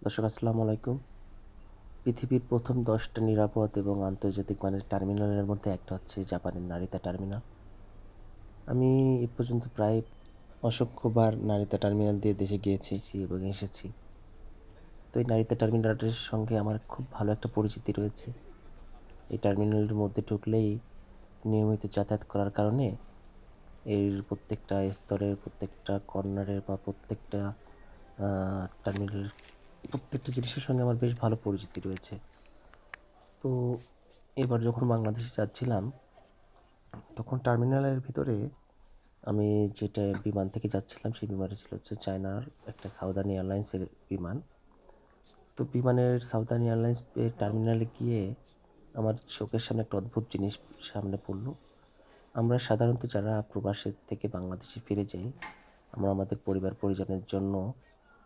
দর্শক আসসালামু আলাইকুম। পৃথিবীর প্রথম 10টা নিরাপদ এবং আন্তর্জাতিক মানের টার্মিনালের মধ্যে একটা হচ্ছে জাপানের নারিতা টার্মিনাল। আমি এ পর্যন্ত প্রায় অসংখ্যবার নারিতা টার্মিনাল দিয়ে দেশে গিয়েছি এবং এসেছি। তো এই নারিতা টার্মিনালটার সঙ্গে আমার খুব ভালো একটা পরিচিতি রয়েছে। এই টার্মিনালের মধ্যে ঢুকলেই নিয়মিত যাতায়াত করার কারণে এর প্রত্যেকটা স্তরের, প্রত্যেকটা কর্নারের বা প্রত্যেকটা টার্মিনালের প্রত্যেকটা জিনিসের সঙ্গে আমার বেশ ভালো পরিচিতি রয়েছে। তো এবার যখন বাংলাদেশে যাচ্ছিলাম, তখন টার্মিনালের ভিতরে আমি যেটা বিমান থেকে যাচ্ছিলাম, সেই বিমানটা ছিল হচ্ছে চায়নার একটা সাউদার্ন এয়ারলাইন্সের বিমান। তো বিমানের সাউদার্ন এয়ারলাইন্স টার্মিনালে গিয়ে আমার চোখের সামনে একটা অদ্ভুত জিনিস সামনে পড়লো। আমরা সাধারণত যারা প্রবাসের থেকে বাংলাদেশে ফিরে যাই, আমরা আমাদের পরিবার পরিজনের জন্য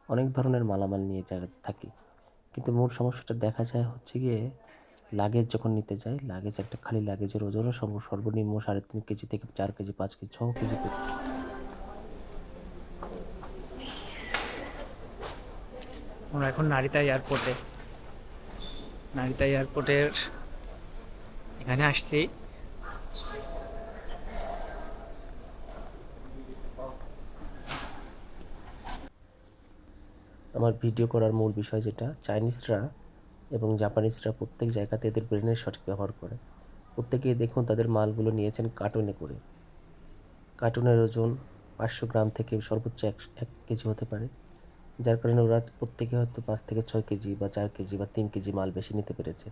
অনেক ধরনের মালামাল নিয়ে থাকি। কিন্তু মূল সমস্যাটা দেখা যায় হচ্ছে গিয়ে লাগেজ যখন নিতে যাই, লাগেজ একটা খালি লাগেজের ওজনও সর্বনিম্ন 3.5 কেজি থেকে 4 কেজি, 5 কেজি, 6 কেজি আমরা এখন নারিতা এয়ারপোর্টের এখানে আসছি। আমার ভিডিও করার মূল বিষয় যেটা, চাইনিজরা এবং জাপানিজরা প্রত্যেক জায়গাতে এদের ব্রেনের সঠিক ব্যবহার করে। প্রত্যেকেই দেখুন তাদের মালগুলো নিয়েছেন কার্টুনে করে। কার্টুনের ওজন 500 গ্রাম থেকে সর্বোচ্চ 1 কেজি হতে পারে। যার কারণে ওরা প্রত্যেকে হয়তো 5 থেকে 6 কেজি বা 4 কেজি বা 3 কেজি মাল বেশি নিতে পেরেছে।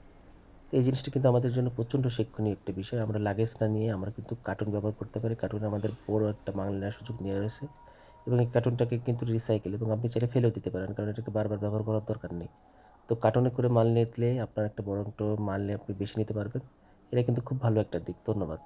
তো এই জিনিসটা কিন্তু আমাদের জন্য প্রচণ্ড শিক্ষণীয় একটা বিষয়। আমরা লাগেজ না নিয়ে আমরা কিন্তু কার্টুন ব্যবহার করতে পারি। কার্টুনে আমাদের বড় একটা মাল নেওয়ার সুযোগ নেওয়া রয়েছে এবং এই কার্টুনটাকে কিন্তু রিসাইকেল এবং আপনি চাইলে ফেলেও দিতে পারেন, কারণ এটাকে বারবার ব্যবহার করার দরকার নেই। তো কার্টুনে করে মাল নিলে আপনার একটা বড় একটা মাল নিয়ে আপনি বেশি নিতে পারবেন। এটা কিন্তু খুব ভালো একটা দিক। ধন্যবাদ।